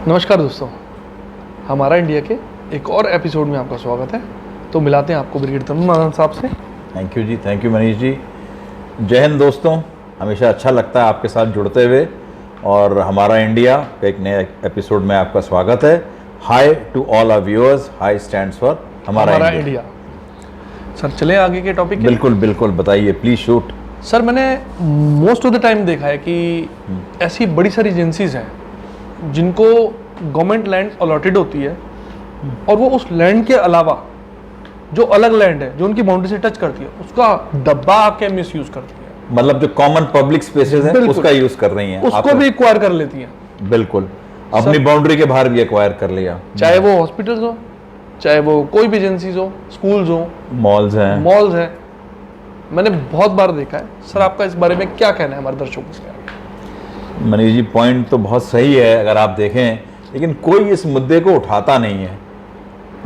नमस्कार दोस्तों, हमारा इंडिया के एक और एपिसोड में आपका स्वागत है। तो मिलाते हैं आपको ब्रिगेड तरुण माधवन साहब से। Thank you ji, thank you Manish ji. जय हिंद दोस्तों, हमेशा अच्छा लगता है आपके साथ जुड़ते हुए और हमारा इंडिया के एक नए एपिसोड में आपका स्वागत है। Hi to all our viewers, hi stands for Hamara India. Sir चले आगे के टॉपिक के बिल्कुल बिल्कुल, बताइए प्लीज शूट। सर मैंने मोस्ट ऑफ द टाइम देखा है कि ऐसी बड़ी सारी एजेंसीज हैं जिनको गवर्नमेंट लैंड अलॉटेड होती है और वो उस लैंड के अलावा जो अलग लैंड है जो उनकी बाउंड्री से टच करती है उसका दबा के मिस यूज करती है। मतलब जो कॉमन पब्लिक स्पेसेस हैं उसका यूज कर रही हैं, उसको भी एक्वायर कर लेती हैं। बिल्कुल, अपनी बाउंड्री के बाहर भी एक्वायर कर लिया, चाहे वो हॉस्पिटल्स हो, चाहे वो कोई भी एजेंसीज हो, स्कूल्स हो, मॉल्स हैं। मैंने बहुत बार देखा है। सर आपका इस बारे में क्या कहना है हमारे दर्शकों से? मनीष जी, पॉइंट तो बहुत सही है अगर आप देखें, लेकिन कोई इस मुद्दे को उठाता नहीं है।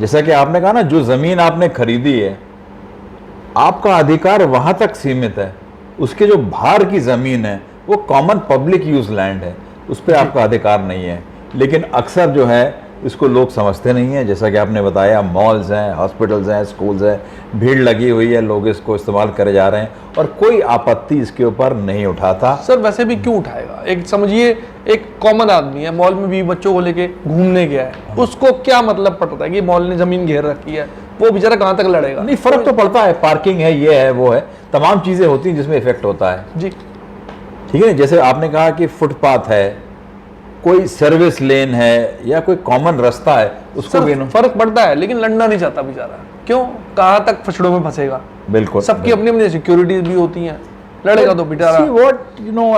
जैसा कि आपने कहा ना, जो जमीन आपने खरीदी है आपका अधिकार वहां तक सीमित है, उसके जो बाहर की जमीन है वो कॉमन पब्लिक यूज लैंड है, उस पर आपका अधिकार नहीं है। लेकिन अक्सर जो है इसको लोग समझते नहीं है। जैसा कि आपने बताया, मॉल्स हैं, हॉस्पिटल्स हैं, स्कूल्स हैं, भीड़ लगी हुई है, लोग इसको इस्तेमाल करे जा रहे हैं और कोई आपत्ति इसके ऊपर नहीं उठाता। सर वैसे भी क्यों उठाएगा? एक समझिए, एक कॉमन आदमी है, मॉल में भी बच्चों को लेके घूमने गया है, उसको क्या मतलब पड़ता है कि मॉल ने जमीन घेर रखी है, वो बेचारा कहाँ तक लड़ेगा? नहीं, फर्क तो पड़ता है। पार्किंग है, ये है, वो है, तमाम चीजें होती हैं जिसमें इफेक्ट होता है जी। ठीक है। जैसे आपने कहा कि फुटपाथ है, कोई सर्विस लेन है या कोई कॉमन रास्ता है, उसको भी फर्क पड़ता है, लेकिन लड़ना नहीं चाहता बेचारा। क्यों? कहाँ तक फसड़ों में फंसेगा? बिल्कुल, सबकी अपनी अपनी सिक्योरिटीज भी होती हैं, लड़ेगा तो बेचारा। See what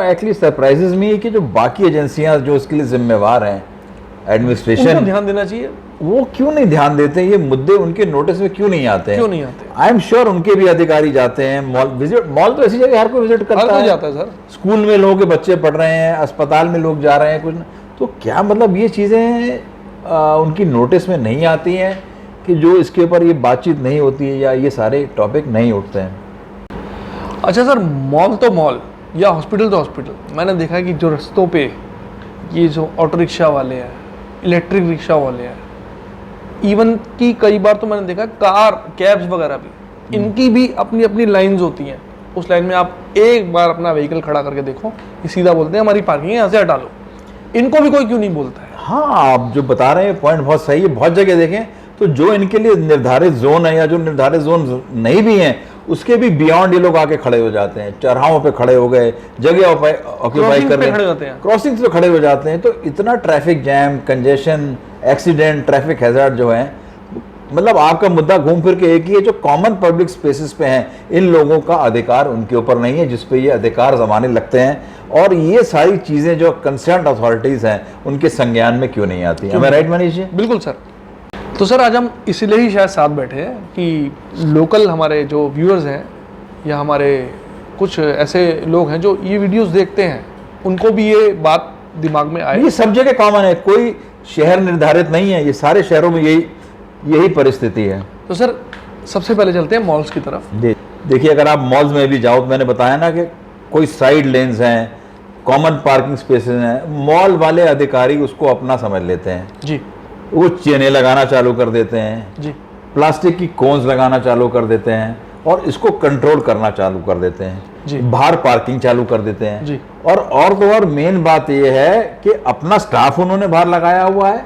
actually surprises me कि जो बाकी एजेंसियां जो इसके लिए जिम्मेवार हैं, एडमिनिस्ट्रेशन, ध्यान देना चाहिए, वो क्यों नहीं ध्यान देते? ये मुद्दे उनके नोटिस में क्यों नहीं आते हैं? क्यों नहीं आते? आई एम श्योर उनके भी अधिकारी जाते हैं। मॉल तो ऐसी जगह हर कोई विजिट करता है, जाता है सर। स्कूल में लोगों के बच्चे पढ़ रहे हैं, अस्पताल में लोग जा रहे हैं, कुछ तो क्या मतलब ये चीजें उनकी नोटिस में नहीं आती हैं कि जो इसके ऊपर ये बातचीत नहीं होती है या ये सारे टॉपिक नहीं उठते हैं? अच्छा सर, मॉल तो मॉल या हॉस्पिटल तो हॉस्पिटल, मैंने देखा है कि जो रास्तों पे ये जो ऑटो रिक्शा वाले हैं, इलेक्ट्रिक रिक्शा वाले हैं, इवन की कई बार तो मैंने देखा कार कैब्स वगैरह भी, इनकी भी अपनी अपनी लाइंस होती हैं। उस लाइन में आप एक बार अपना व्हीकल खड़ा करके देखो, ये सीधा बोलते हैं हमारी पार्किंग है, यहाँ से हटा लो। इनको भी कोई क्यों नहीं बोलता है? हाँ, आप जो बता रहे हैं पॉइंट बहुत सही है। बहुत जगह देखें तो जो इनके लिए निर्धारित जोन है या जो निर्धारित जोन नहीं भी हैं, उसके भी बियॉन्ड ये लोग आके खड़े हो जाते हैं, चौराहों पे खड़े हो गए, जगह ऑक्यूपाई कर रहे हैं, क्रॉसिंग पे खड़े हो जाते हैं। तो इतना traffic jam, congestion, accident, traffic hazard जो है, मतलब आपका मुद्दा घूम फिर के एक ही है, जो कॉमन पब्लिक स्पेसेस पे हैं, इन लोगों का अधिकार उनके ऊपर नहीं है, जिसपे ये अधिकार जमाने लगते हैं। और ये सारी चीजें जो कंसर्न अथॉरिटीज हैं उनके संज्ञान में क्यों नहीं आती? Am I right Manish ji? बिल्कुल सर। तो सर आज हम इसलिए ही शायद साथ बैठे हैं कि लोकल हमारे जो व्यूअर्स हैं या हमारे कुछ ऐसे लोग हैं जो ये वीडियोस देखते हैं, उनको भी ये बात दिमाग में आए। ये सब जगह कॉमन है, कोई शहर निर्धारित नहीं है, ये सारे शहरों में यही परिस्थिति है। तो सर सबसे पहले चलते हैं मॉल्स की तरफ। देखिए, अगर आप मॉल्स में भी जाओ तो मैंने बताया ना कि कोई साइड लेन्स हैं, कॉमन पार्किंग स्पेसेस हैं, मॉल वाले अधिकारी उसको अपना समझ लेते हैं जी। वो चेनें लगाना चालू कर देते हैं जी, प्लास्टिक की कोन्स लगाना चालू कर देते हैं और इसको कंट्रोल करना चालू कर देते हैं जी। बाहर पार्किंग चालू कर देते हैं जी। और तो और मेन बात यह है कि अपना स्टाफ उन्होंने बाहर लगाया हुआ है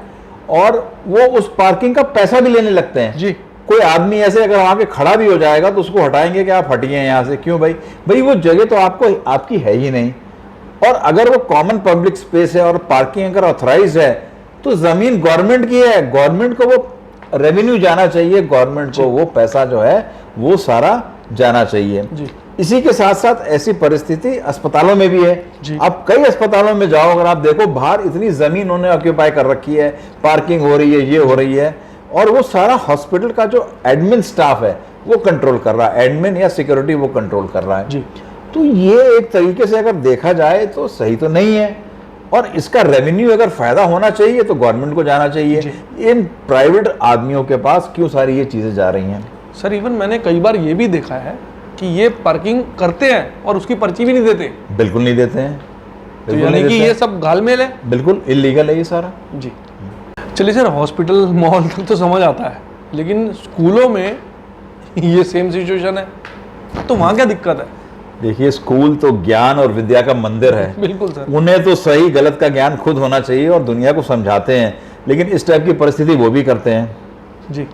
और वो उस पार्किंग का पैसा भी लेने लगते हैं जी। कोई आदमी ऐसे अगर वहां पे खड़ा भी हो जाएगा तो उसको हटाएंगे कि आप हटिए यहाँ से। क्यों भाई वो जगह तो आपकी है ही नहीं। और अगर वो कॉमन पब्लिक स्पेस है और पार्किंग अगर ऑथराइज है तो जमीन गवर्नमेंट की है, गवर्नमेंट को वो रेवेन्यू जाना चाहिए, गवर्नमेंट को वो पैसा जो है वो सारा जाना चाहिए जी। इसी के साथ साथ ऐसी परिस्थिति अस्पतालों में भी है। आप कई अस्पतालों में जाओ, अगर आप देखो बाहर इतनी जमीन उन्होंने ऑक्यूपाई कर रखी है, पार्किंग हो रही है, ये हो रही है और वो सारा हॉस्पिटल का जो एडमिन स्टाफ है वो कंट्रोल कर रहा है, एडमिन या सिक्योरिटी वो कंट्रोल कर रहा है जी। तो ये एक तरीके से अगर देखा जाए तो सही तो नहीं है और इसका रेवेन्यू अगर फायदा होना चाहिए तो गवर्नमेंट को जाना चाहिए। इन प्राइवेट आदमियों के पास क्यों सारी ये चीजें जा रही हैं? सर इवन मैंने कई बार ये भी देखा है कि ये पार्किंग करते हैं और उसकी पर्ची भी नहीं देते। बिल्कुल नहीं देते हैं। तो बिल्कुल यानी नहीं कि देते ये हैं। सब घालमेल है। बिल्कुल इलीगल है ये सारा। जी। चलिए सर, हॉस्पिटल मॉल तक तो समझ आता है, लेकिन स्कूलों में ये सेम सिचुएशन है, तो वहाँ क्या दिक्कत है? देखिए, स्कूल तो ज्ञान और विद्या का मंदिर है। बिल्कुल सर। उन्हें तो सही गलत का ज्ञान खुद होना चाहिए और दुनिया को समझाते हैं, लेकिन इस टाइप की परिस्थिति वो भी करते हैं। जी।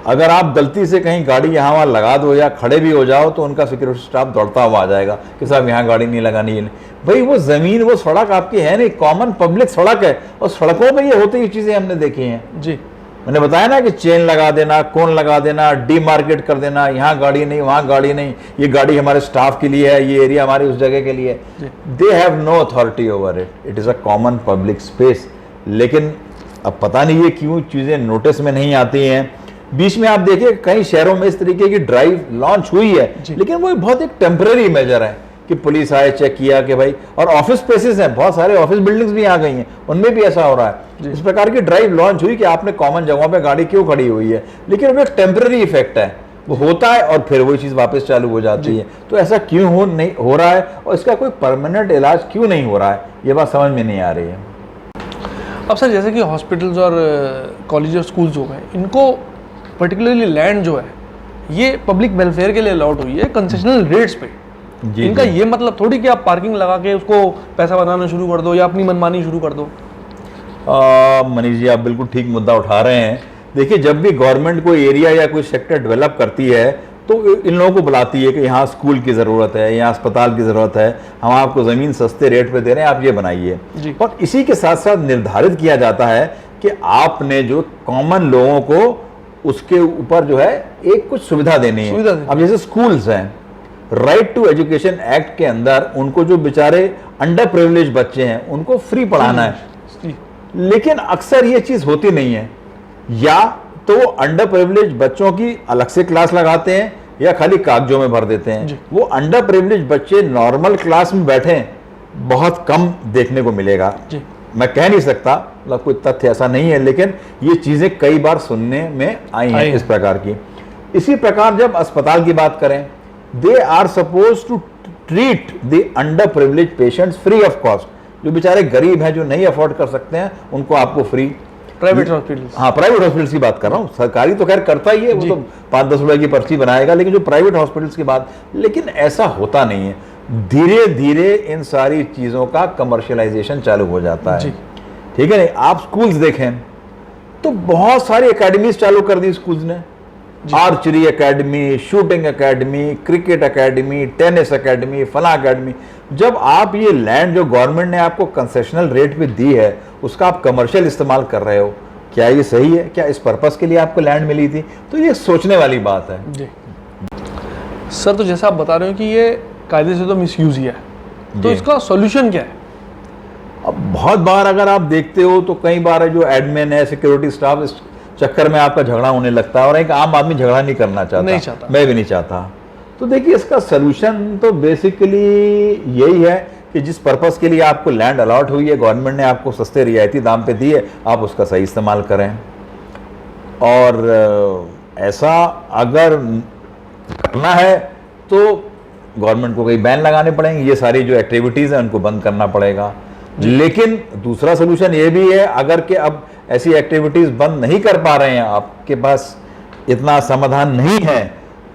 अगर आप गलती से कहीं गाड़ी यहाँ वहाँ लगा दो या खड़े भी हो जाओ तो उनका सिक्योरिटी स्टाफ दौड़ता हुआ आ जाएगा कि साहब यहाँ गाड़ी नहीं लगानी है। भाई वो जमीन, वो सड़क आपकी है नहीं, कॉमन पब्लिक सड़क है, और सड़कों पे ये होती ही चीजें हमने देखी हैं। जी। मैंने बताया ना कि चेन लगा देना, कोन लगा देना, डीमार्केट कर देना, यहाँ गाड़ी नहीं वहाँ गाड़ी नहीं, ये गाड़ी हमारे स्टाफ के लिए है, ये एरिया हमारी उस जगह के लिए है। They have no authority over it, it is a common public space. लेकिन अब पता नहीं ये क्यों चीज़ें नोटिस में नहीं आती हैं। बीच में आप देखिए कई शहरों में इस तरीके की ड्राइव लॉन्च हुई है, लेकिन वो बहुत एक टेम्पररी मेजर है कि पुलिस आए, चेक किया कि भाई, और ऑफिस स्पेसेस हैं, बहुत सारे ऑफिस बिल्डिंग्स भी आ गई हैं, उनमें भी ऐसा हो रहा है। इस प्रकार की ड्राइव लॉन्च हुई कि आपने कॉमन जगहों पे गाड़ी क्यों खड़ी हुई है, लेकिन वो एक टेम्पररी इफेक्ट है, वो होता है और फिर वही चीज़ वापस चालू हो जाती है। तो ऐसा क्यों नहीं हो रहा है और इसका कोई परमानेंट इलाज क्यों नहीं हो रहा है, ये बात समझ में नहीं आ रही है। अब सर, जैसे कि हॉस्पिटल्स और कॉलेज और स्कूल्स हो गए, इनको पर्टिकुलरली लैंड जो है ये पब्लिक वेलफेयर के लिए अलॉट हुई है कंसेशनल रेट्स पे। जी, इनका जी। ये मतलब थोड़ी कि आप पार्किंग लगा के उसको पैसा बनाना शुरू कर दो या अपनी मनमानी शुरू कर दो। मनीष जी, आप बिल्कुल ठीक मुद्दा उठा रहे हैं। देखिए, जब भी गवर्नमेंट कोई एरिया या कोई सेक्टर डेवलप करती है तो इन लोगों को बुलाती है कि यहाँ स्कूल की ज़रूरत है, यहाँ अस्पताल की ज़रूरत है, हम आपको ज़मीन सस्ते रेट पे दे रहे हैं, आप ये बनाइए। और इसी के साथ साथ निर्धारित किया जाता है कि आपने जो कॉमन लोगों को उसके ऊपर जो है एक कुछ सुविधा देनी है। अब जैसे स्कूल्स हैं, राइट टू एजुकेशन एक्ट के अंदर उनको जो बेचारे अंडर प्रिविलेज बच्चे हैं उनको फ्री पढ़ाना है, लेकिन अक्सर ये चीज होती नहीं है। या तो अंडर प्रिविलेज बच्चों की अलग से क्लास लगाते हैं या खाली कागजों में भर देते हैं। वो अंडर प्रिविलेज बच्चे नॉर्मल क्लास में बैठे बहुत कम देखने को मिलेगा। मैं कह नहीं सकता, मतलब कोई तथ्य ऐसा नहीं है, लेकिन ये चीजें कई बार सुनने में आई हैं इस प्रकार की। इसी प्रकार जब अस्पताल की बात करें, they are suppose to treat the under privilege patients free of cost. जो बेचारे गरीब हैं, जो नहीं अफोर्ड कर सकते हैं, उनको आपको फ्री। प्राइवेट हॉस्पिटल, हाँ, प्राइवेट हॉस्पिटल्स की बात कर रहा हूँ। सरकारी तो खैर करता ही है, वो तो 5-10 रुपए की पर्ची बनाएगा, लेकिन जो प्राइवेट हॉस्पिटल्स की बात, लेकिन ऐसा होता नहीं है। धीरे धीरे इन सारी चीजों का कमर्शियलाइजेशन चालू हो जाता है। ठीक है। नहीं, आप स्कूल्स देखें तो बहुत सारी एकेडमीज चालू कर दी स्कूल्स ने। Archery academy, shooting academy, cricket academy, tennis academy, फला एकेडमी। जब आप ये लैंड जो गवर्नमेंट ने आपको कंसेशनल रेट पे दी है, उसका आप कमर्शियल इस्तेमाल कर रहे हो, क्या ये सही है? क्या इस पर्पस के लिए आपको लैंड मिली थी? तो ये सोचने वाली बात है। जी सर, तो जैसा आप बता रहे हो कि ये कायदे से तो मिसयूज ही है, तो इसका सॉल्यूशन क्या है? अब बहुत बार अगर आप देखते हो तो कई बार जो एडमिन है, सिक्योरिटी स्टाफ, इस चक्कर में आपका झगड़ा होने लगता है, और एक आम आदमी झगड़ा नहीं करना चाहता, मैं भी नहीं चाहता। तो देखिए, इसका सलूशन तो बेसिकली यही है कि जिस पर्पस के लिए आपको लैंड अलॉट हुई है, गवर्नमेंट ने आपको सस्ते रियायती दाम पे दी है, आप उसका सही इस्तेमाल करें। और ऐसा अगर करना है तो गवर्नमेंट को कई बैन लगाने पड़ेंगे, ये सारी जो एक्टिविटीज़ हैं उनको बंद करना पड़ेगा। लेकिन दूसरा सोल्यूशन ये भी है, अगर कि अब ऐसी एक्टिविटीज बंद नहीं कर पा रहे हैं, आपके पास इतना समाधान नहीं है,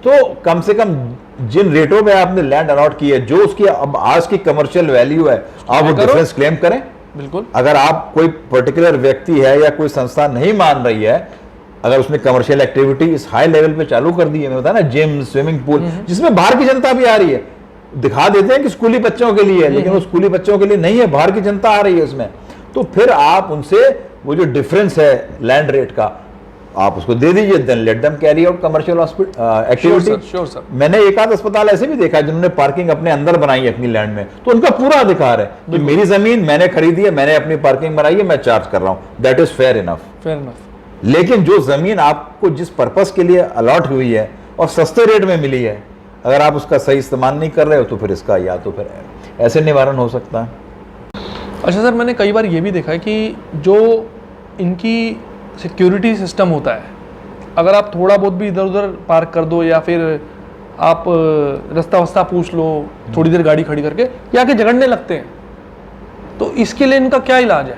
तो कम से कम जिन रेटों में आपने लैंड अलॉट की है, जो उसकी अब आज की कमर्शियल वैल्यू है, आप वो डिफरेंस क्लेम करें। बिल्कुल। अगर आप कोई पर्टिकुलर व्यक्ति है या कोई संस्था नहीं मान रही है, अगर उसने कमर्शियल एक्टिविटी इस हाई लेवल पे चालू कर दी है, मैं बताया ना, जिम, स्विमिंग पूल, जिसमें बाहर की जनता भी आ रही है, दिखा देते हैं कि स्कूली बच्चों के लिए है, लेकिन वो स्कूली बच्चों के लिए नहीं है, बाहर की जनता आ रही है उसमें, तो फिर आप उनसे वो जो डिफरेंस है लैंड रेट का, आप उसको दे दीजिए, then let them carry out commercial activity. मैंने एक आध अस्पताल ऐसे भी देखा जिन्होंने पार्किंग अपने अंदर बनाई है अपनी लैंड में, तो उनका पूरा अधिकार है कि मेरी जमीन मैंने खरीदी है, मैंने अपनी पार्किंग बनाई है, मैं चार्ज कर रहा हूं, दैट इज फेयर इनफ। लेकिन जो जमीन आपको जिस पर्पस के लिए अलॉट हुई है और सस्ते रेट में मिली है, अगर आप उसका सही इस्तेमाल नहीं कर रहे हो, तो फिर इसका या तो फिर ऐसे निवारण हो सकता है। अच्छा सर, मैंने कई बार ये भी देखा है कि जो इनकी सिक्योरिटी सिस्टम होता है, अगर आप थोड़ा बहुत भी इधर उधर पार्क कर दो या फिर आप रास्ता वस्ता पूछ लो, थोड़ी देर गाड़ी खड़ी करके, या आके झगड़ने लगते हैं। तो इसके लिए इनका क्या इलाज है?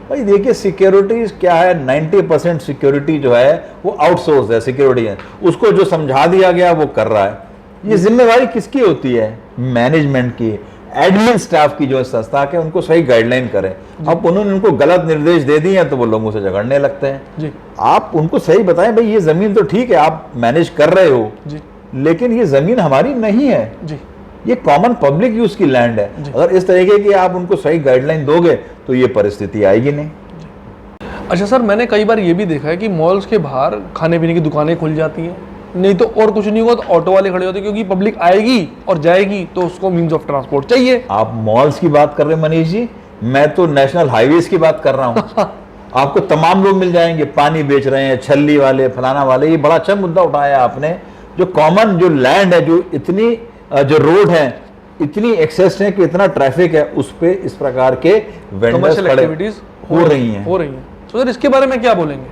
भाई देखिए, सिक्योरिटी क्या है, 90% सिक्योरिटी जो है वो आउटसोर्स है, सिक्योरिटी है, उसको जो समझा दिया गया वो कर रहा है। ये जिम्मेवारी किसकी होती है? मैनेजमेंट की, एडमिन स्टाफ की, जो संस्था के उनको सही गाइडलाइन करें। अब उन्होंने उनको गलत निर्देश दे दिए हैं तो वो लोगों से झगड़ने लगते हैं जी। आप उनको सही बताएं, भाई ये जमीन तो ठीक है आप मैनेज कर रहे हो जी। लेकिन ये जमीन हमारी नहीं है, जी। ये कॉमन पब्लिक यूज की लैंड है। अगर इस तरीके की आप उनको सही गाइडलाइन दोगे तो ये परिस्थिति आएगी नहीं। अच्छा सर, मैंने कई बार ये भी देखा है कि मॉल्स के बाहर खाने पीने की दुकानें खुल जाती हैं, नहीं तो और कुछ नहीं होगा तो ऑटो वाले खड़े होते हैं, क्योंकि पब्लिक आएगी और जाएगी तो उसको मीन्स ऑफ ट्रांसपोर्ट चाहिए। आप मॉल्स की बात कर रहे हैं मनीष जी, मैं तो नेशनल हाईवेज की बात कर रहा हूँ। आपको तमाम लोग मिल जाएंगे, पानी बेच रहे हैं, छल्ली वाले, फलाना वाले। ये बड़ा अच्छा मुद्दा उठाया आपने। जो कॉमन जो लैंड है, जो इतनी जो रोड है, इतनी एक्सेस है कि इतना ट्रैफिक है, उस पे इस प्रकार के वेंडर्स खड़े हो रही हैं। तो सर इसके बारे में क्या बोलेंगे?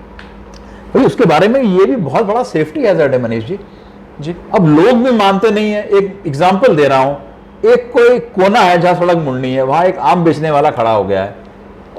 भाई उसके बारे में ये भी बहुत बड़ा सेफ्टी हैजर्ड है मनीष जी। जी। अब लोग भी मानते नहीं है। एक एग्जांपल दे रहा हूं, एक कोई कोना है जहां सड़क मुड़नी है, वहां एक आम बेचने वाला खड़ा हो गया है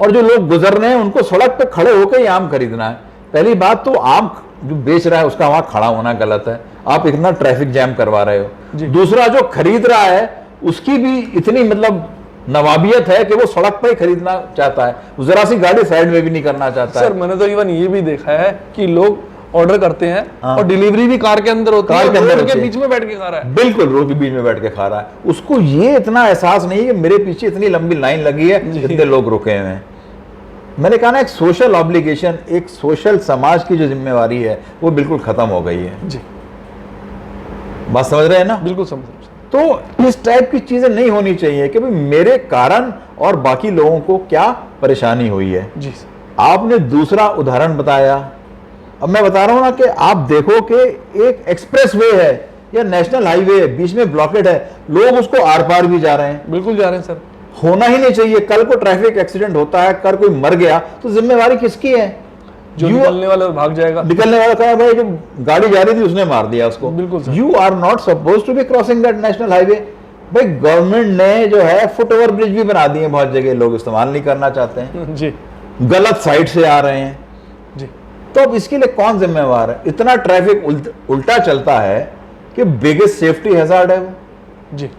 और जो लोग गुजर रहे हैं उनको सड़क पे खड़े होकर ही आम खरीदना है। पहली बात तो आम जो बेच रहा है उसका वहां खड़ा होना गलत है, आप इतना ट्रैफिक जैम करवा रहे हो। दूसरा जो खरीद रहा है उसकी भी इतनी मतलब नवाबियत है कि वो सड़क पर ही खरीदना चाहता है, जरा सी गाड़ी साइड में भी नहीं करना चाहता है। सर मैंने तो इवन ये भी देखा है कि लोग ऑर्डर करते हैं और डिलीवरी भी कार के अंदर होती है, रोड के बीच में बैठ के खा रहा है। बिल्कुल, रोड के बीच में बैठ के खा रहा है। उसको ये इतना एहसास नहीं है कि मेरे पीछे इतनी लंबी लाइन लगी है, इतने लोग रुके हुए हैं। मैंने कहा ना, एक सोशल ऑब्लिगेशन, एक सोशल समाज की जो जिम्मेवारी है वो बिल्कुल खत्म हो गई है। जी। बात समझ रहे हैं ना? बिल्कुल समझ। तो इस टाइप की चीजें नहीं होनी चाहिए कि भाई मेरे कारण और बाकी लोगों को क्या परेशानी हुई है। जी। आपने दूसरा उदाहरण बताया, अब मैं बता रहा हूं ना कि आप देखो कि एक एक्सप्रेस वे है या नेशनल हाईवे है, बीच में ब्लॉकेट है, लोग उसको आर पार भी जा रहे हैं। बिल्कुल जा रहे हैं सर। होना ही नहीं चाहिए। कल को ट्रैफिक एक्सीडेंट होता है, कल कोई मर गया तो जिम्मेवारी किसकी है? जो निकलने वाला भाग जाएगा। निकलने वाला कहा, भाई जो गाड़ी जा रही थी उसने मार दिया उसको। बिल्कुल sir. You are not suppose to be crossing that national highway. भाई गवर्नमेंट ने जो है फुट ओवर ब्रिज भी बना दिए, बहुत जगह लोग इस्तेमाल नहीं करना चाहते हैं। जी। गलत साइड से आ रहे हैं जी। तो अब इसके लिए कौन जिम्मेवार है? इतना ट्रैफिक उल्टा चलता है कि बिगेस्ट सेफ्टी हैजार्ड है वो। जी।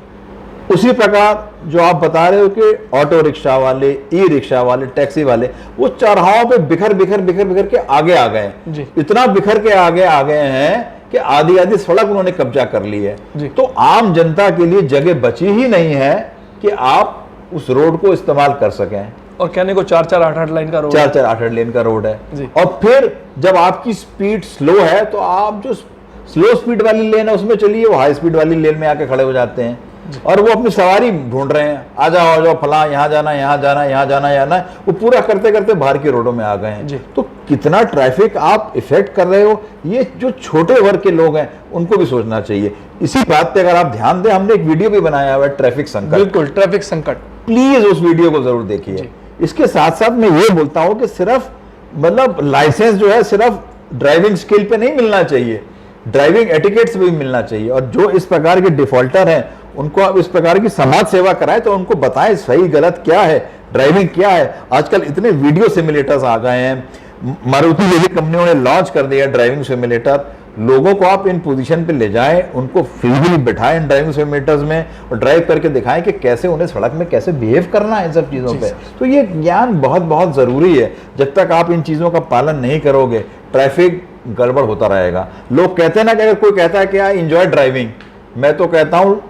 उसी प्रकार जो आप बता रहे हो कि ऑटो रिक्शा वाले, ई रिक्शा वाले, टैक्सी वाले, वो चौराहों पे बिखर बिखर बिखर बिखर के आगे आ गए। इतना बिखर के आगे आ गए हैं कि आधी आधी सड़क उन्होंने कब्जा कर ली है। तो आम जनता के लिए जगह बची ही नहीं है कि आप उस रोड को इस्तेमाल कर सकें। और कहने को 4-4, 8-8 लाइन का रोड, 4-4, 8-8 लेन का रोड है। और फिर जब आपकी स्पीड स्लो है तो आप जो स्लो स्पीड वाली लेन है उसमें चलिए, वो हाई स्पीड वाली लेन में आके खड़े हो जाते हैं और वो अपनी सवारी ढूंढ रहे हैं, आ जाओ फला, यहाँ जाना, यहाँ जाना, यहाँ जाना, यहाँ जाना, वो पूरा करते करते बाहर की रोडों में आ गए हैं। तो कितना ट्रैफिक आप इफेक्ट कर रहे हो, ये जो छोटे वर्ग के लोग हैं उनको भी सोचना चाहिए। इसी बात पे अगर आप ध्यान दें, हमने एक वीडियो भी बनाया हुआ है, ट्रैफिक संकट। बिल्कुल, ट्रैफिक संकट, प्लीज उस वीडियो को जरूर देखिए। इसके साथ साथ मैं ये बोलता हूं कि सिर्फ मतलब लाइसेंस जो है सिर्फ ड्राइविंग स्किल पे नहीं मिलना चाहिए, ड्राइविंग एटिकेट्स पे भी मिलना चाहिए। और जो इस प्रकार के डिफॉल्टर हैं उनको आप इस प्रकार की समाज सेवा कराएं, तो उनको बताएं सही गलत क्या है, ड्राइविंग क्या है। आजकल इतने वीडियो सिमुलेटर्स आ गए हैं, मारुति जैसी कंपनियों ने लॉन्च कर दिया ड्राइविंग सिमुलेटर। लोगों को आप इन पोजीशन पे ले जाएं, उनको फिजिकली बिठाएं ड्राइविंग सिमुलेटर्स में और ड्राइव करके दिखाएं कि कैसे उन्हें सड़क में कैसे बिहेव करना है इन सब चीज़ों पे। तो ये ज्ञान बहुत बहुत ज़रूरी है। जब तक आप इन चीज़ों का पालन नहीं करोगे, ट्रैफिक गड़बड़ होता रहेगा। लोग कहते हैं ना कि अगर कोई कहता है कि आई एंजॉय ड्राइविंग, मैं तो कहता हूँ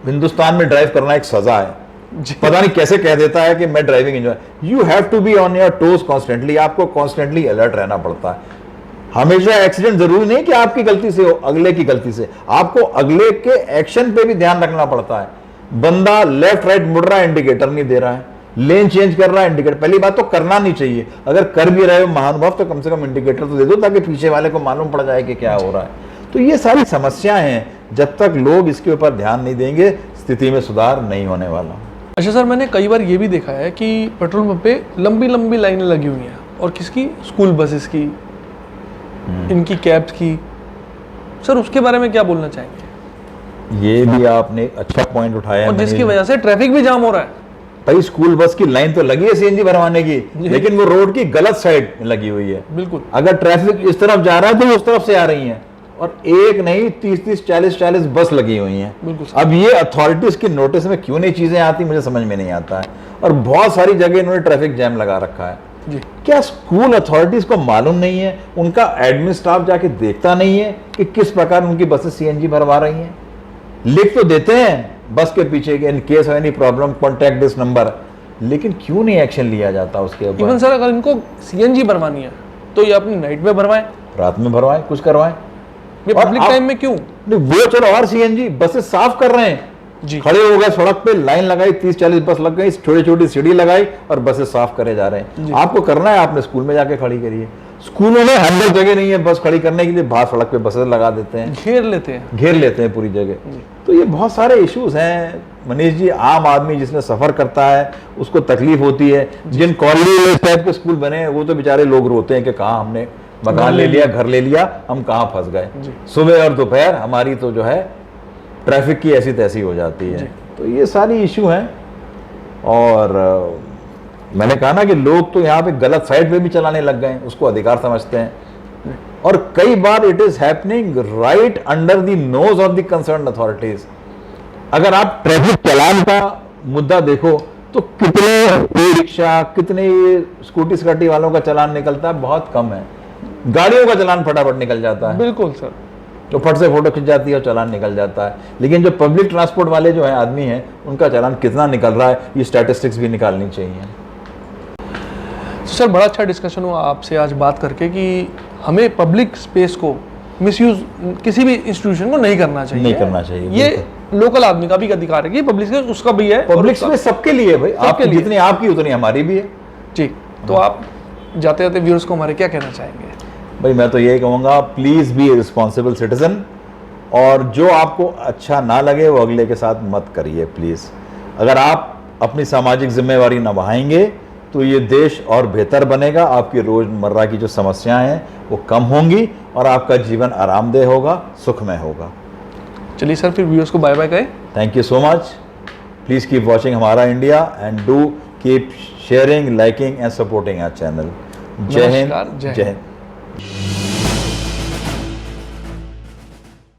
हिंदुस्तान में ड्राइव करना एक सजा है। पता नहीं कैसे कह देता है कि मैं driving enjoy. You have to be on your toes constantly, आपको कॉन्स्टेंटली अलर्ट रहना पड़ता है। हमेशा एक्सीडेंट जरूरी नहीं कि आपकी गलती से हो, अगले की गलती से। आपको अगले के एक्शन पे भी ध्यान रखना पड़ता है। बंदा लेफ्ट राइट मुड़ रहा है, इंडिकेटर नहीं दे रहा है, लेन चेंज कर रहा है, इंडिकेटर, पहली बात तो करना नहीं चाहिए। अगर कर भी रहे हो महानुभाव तो कम से कम इंडिकेटर तो दे दो ताकि पीछे वाले को मालूम पड़ जाए कि क्या हो रहा है। तो ये सारी समस्याएं हैं, जब तक लोग इसके ऊपर ध्यान नहीं देंगे स्थिति में सुधार नहीं होने वाला। अच्छा सर, मैंने कई बार ये भी देखा है कि पेट्रोल पंप पे लंबी लंबी लाइनें लगी हुई हैं, और किसकी? स्कूल बसेस की, इनकी कैब्स की। सर उसके बारे में क्या बोलना चाहेंगे? ये भी आपने अच्छा पॉइंट उठाया, और जिसकी वजह से ट्रैफिक भी जाम हो रहा है। भाई स्कूल बस की लाइन तो लगी है सीएनजी भरवाने की, लेकिन वो रोड की गलत साइड में लगी हुई है। बिल्कुल। अगर ट्रैफिक इस तरफ जा रहा है तो वो उस तरफ से आ रही है, और एक नहीं 30-30 40-40 बस लगी हुई हैं। बिल्कुल। अब ये अथॉरिटीज की नोटिस में क्यों नहीं चीजें आती, मुझे समझ में नहीं आता है। और बहुत सारी जगह इन्होंने ट्रैफिक जैम लगा रखा है जी। क्या स्कूल अथॉरिटीज को मालूम नहीं है, उनका एडमिन स्टाफ जाके देखता नहीं है कि किस प्रकार उनकी बसें सीएनजी भरवा रही हैं? लिख तो देते हैं बस के पीछे in case of any problem contact this number, लेकिन क्यों नहीं एक्शन लिया जाता उसके ऊपर? इवन सर अगर इनको सीएनजी भरवानी है तो ये अपनी नाइट में भरवाएं, रात में भरवाएं, कुछ करवाएं। ये पब्लिक टाइम में क्यों? नहीं वो चलो, और सीएनजी बसें साफ कर रहे हैं जी। खड़े हो गए सड़क पे, लाइन लगाई, 30-40 बस लग गई, छोटी छोटी सीढ़ी लगाई और बसें साफ करे जा रहे हैं। आपको करना है, आपने स्कूल में जाके खड़ी करिए। स्कूलों में 100 जगह नहीं है बस खड़ी करने के लिए, बाहर सड़क पे बसें लगा देते हैं, घेर लेते हैं पूरी जगह। तो ये बहुत सारे इश्यूज हैं मनीष जी। आम आदमी जिसने सफर करता है उसको तकलीफ होती है। जिन कॉलोनी टाइप के स्कूल बने हैं वो तो बेचारे लोग रोते हैं कि कहाँ हमने मकान ले लिया, घर ले लिया, हम कहाँ फंस गए। सुबह और दोपहर हमारी तो जो है ट्रैफिक की ऐसी तैसी हो जाती है। तो ये सारी इशू हैं। और मैंने कहा ना कि लोग तो यहाँ पे गलत साइड पे भी चलाने लग गए हैं, उसको अधिकार समझते हैं। और कई बार it is happening right under the nose of the concern authorities. अगर आप ट्रैफिक चालान का मुद्दा देखो तो कितने ई रिक्शा, कितने स्कूटी स्कूटी वालों का चालान निकलता है, बहुत कम है। गाड़ियों का चालान फटाफट निकल जाता है। बिल्कुल सर, तो फट से फोटो खिंच जाती है और चालान निकल जाता है। लेकिन जो पब्लिक ट्रांसपोर्ट वाले जो है आदमी हैं, उनका चालान कितना निकल रहा है, ये स्टैटिस्टिक्स भी निकालनी चाहिए। तो सर बड़ा अच्छा डिस्कशन हुआ आपसे आज बात करके कि हमें पब्लिक स्पेस को मिसयूज किसी भी इंस्टीट्यूशन को नहीं करना चाहिए। नहीं करना चाहिए। ये लोकल आदमी का भी अधिकार है कि पब्लिक स्पेस उसका भी है। पब्लिक स्पेस सबके लिए है भाई, आपकी जितनी आपकी उतनी हमारी भी है। जी। तो आप जाते जाते व्यूअर्स को हमारे क्या कहना चाहेंगे? भाई मैं तो यही कहूँगा, please be A responsible citizen, और जो आपको अच्छा ना लगे वो अगले के साथ मत करिए प्लीज़। अगर आप अपनी सामाजिक जिम्मेवारी निभाएंगे तो ये देश और बेहतर बनेगा, आपकी रोज़मर्रा की जो समस्याएं हैं वो कम होंगी और आपका जीवन आरामदेह होगा, सुखमय होगा। चलिए सर, फिर व्यूअर्स को बाय बाय कहें। Thank you so much. Please keep watching Hamara India and do keep sharing, liking and supporting our channel. जय हिंद, जय हिंद।